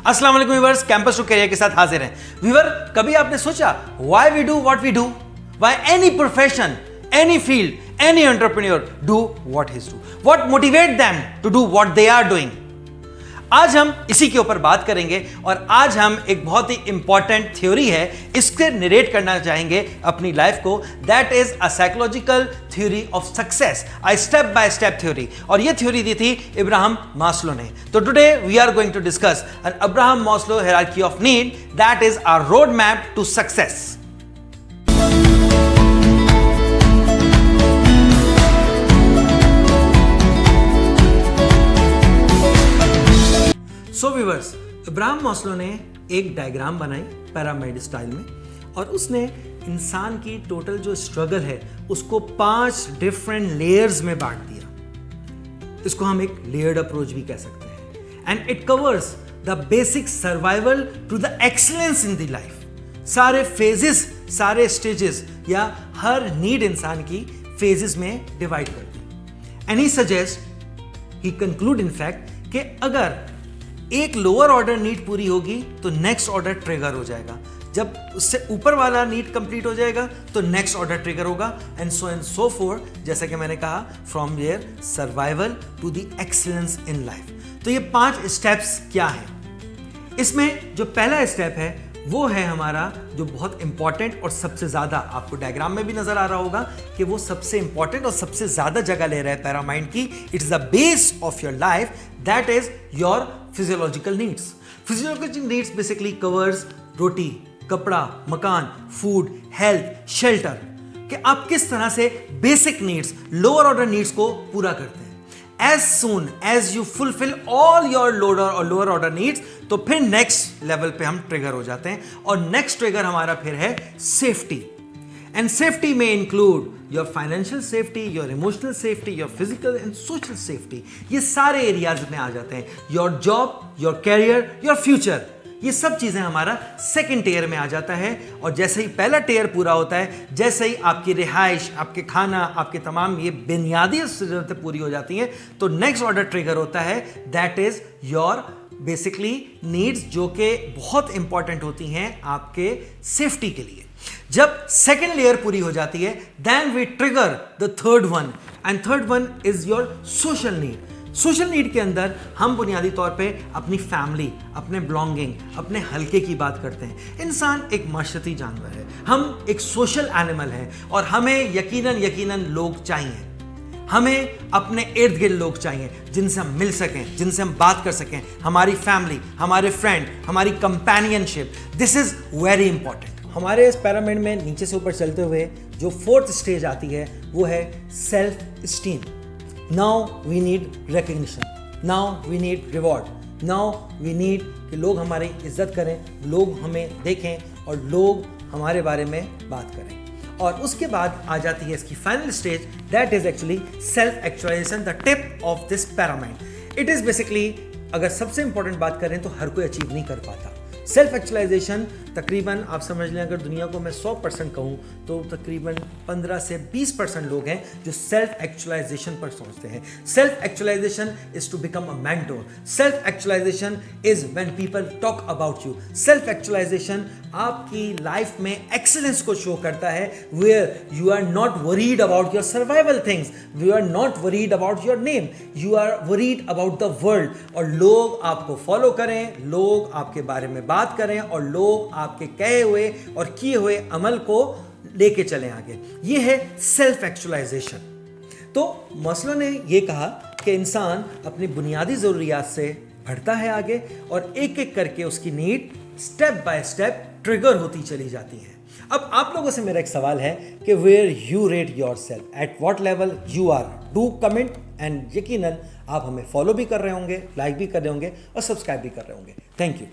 अस्सलाम वालेकुम viewers, campus to career के साथ हाजिर हैं। व्यूअर, कभी आपने सोचा why we do what we do? Why any profession, any field, any entrepreneur do what he do? What motivate them to do what they are doing? आज हम इसी के ऊपर बात करेंगे और आज हम एक बहुत ही इंपॉर्टेंट थ्योरी है, इसके नरेट करना चाहेंगे अपनी लाइफ को। That is a psychological theory of success, a step by step theory. और ये थ्योरी दी थी इब्राहिम मास्लो ने। तो today we are going to discuss an Abraham Maslow hierarchy of need, that is our road map to success. So viewers, Ibrahim Maslow ने एक diagram बनाई pyramid style में और उसने इंसान की टोटल जो स्ट्रगल है उसको 5 डिफरेंट लेयर्स में बांट दिया। इसको हम एक लेयर्ड अप्रोच भी कह सकते हैं। And it covers the basic survival to the excellence in the life. सारे फेजेस, सारे स्टेजेस या हर नीड इंसान की फेजेस में डिवाइड कर दी। And he suggest, he conclude in fact कि अगर एक लोअर ऑर्डर नीड पूरी होगी तो नेक्स्ट ऑर्डर ट्रिगर हो जाएगा, जब उससे ऊपर वाला नीड कंप्लीट हो जाएगा तो नेक्स्ट ऑर्डर ट्रिगर होगा, एंड सो फोर्थ, जैसा कि मैंने कहा, from there survival to the excellence in life. तो ये 5 स्टेप्स क्या हैं? इसमें जो पहला स्टेप है वो है हमारा जो बहुत इंपॉर्टेंट और सबसे ज्यादा, आपको डायग्राम में भी नजर आ रहा होगा कि वो सबसे इंपॉर्टेंट और सबसे ज्यादा जगह ले रहा है पैरामाइंड की। It is the base of your life, that is your physiological needs. Physiological needs basically covers रोटी, कपड़ा, मकान, फूड, हेल्थ, शेल्टर, कि आप किस तरह से basic needs, lower order needs को पूरा करते हैं। As soon as you fulfill all your lower order needs, तो फिर नेक्स्ट लेवल पे हम ट्रिगर हो जाते हैं और नेक्स्ट ट्रिगर हमारा फिर है सेफ्टी। एंड सेफ्टी में include your financial safety, your emotional safety, your physical and social safety. ये सारे एरियाज में आ जाते हैं। Your job, your career, your future, ये सब चीजें हमारा सेकंड टेयर में आ जाता है। और जैसे ही पहला टेयर पूरा होता है, जैसे ही आपकी रिहाइश, आपके खाना, आपके तमाम ये बुनियादी जरूरतें पूरी हो जाती हैं, तो नेक्स्ट ऑर्डर ट्रिगर होता है, that is your basically needs, जो कि बहुत इंपॉर्टेंट होती हैं आपके सेफ्टी के लिए। जब सेकेंड लेयर पूरी हो जाती है, then we trigger the third one, and third one is your social need. Social need के अंदर हम बुनियादी तौर पे अपनी फैमिली, अपने बिलोंगिंग, अपने हल्के की बात करते हैं। इंसान एक माशरती जानवर है, हम एक सोशल एनिमल हैं और हमें यकीनन लोग चाहिए। हमें अपने इर्द गिर्द लोग चाहिए जिनसे हम मिल सकें, जिनसे हम बात कर सकें। हमारी फैमिली, हमारे फ्रेंड, हमारी companionship, this is very important. हमारे इस पिरामिड में नीचे से ऊपर चलते हुए जो 4th स्टेज आती है वो है self esteem. Now we need recognition. Now we need reward. Now we need कि लोग हमारी इज्जत करें, लोग हमें देखें और लोग हमारे बारे में बात करें। और उसके बाद आ जाती है इसकी final stage, that is actually self actualisation, the tip of this pyramid. It is basically, अगर सबसे इंपॉर्टेंट बात करें तो हर कोई अचीव नहीं कर पाता। सेल्फ एक्चुअलाइजेशन तकरीबन आप समझ लें, अगर दुनिया को मैं 100% कहूँ तो तकरीबन 15 से 20% लोग हैं जो सेल्फ एक्चुअलाइजेशन पर सोचते हैं। Self actualisation is to become a mentor. Self actualisation is when people talk about you. Self actualisation आपकी लाइफ में एक्सीलेंस को शो करता है, where you are not worried about your survival things, you are not worried about your name, you are worried about the world. और लोग आपको follow करें, लोग आपके बारे में बात करें और लोग आपके कहे हुए और किए हुए अमल को लेके चलें आगे। ये है सेल्फ एक्चुअलाइजेशन। तो मास्लो ने ये कहा कि इंसान अपनी बुनियादी जरूरियात से बढ़ता है आगे और एक एक करके उसकी need step by step trigger होती चली जाती है। अब आप लोगों से मेरा एक सवाल है कि where you rate your self, at what level you are? Do comment, and यकीनन आप हमें फॉलो भी कर रहे होंगे, लाइक भी कर रहे होंगे और सब्सक्राइब भी कर रहे होंगे। Thank you.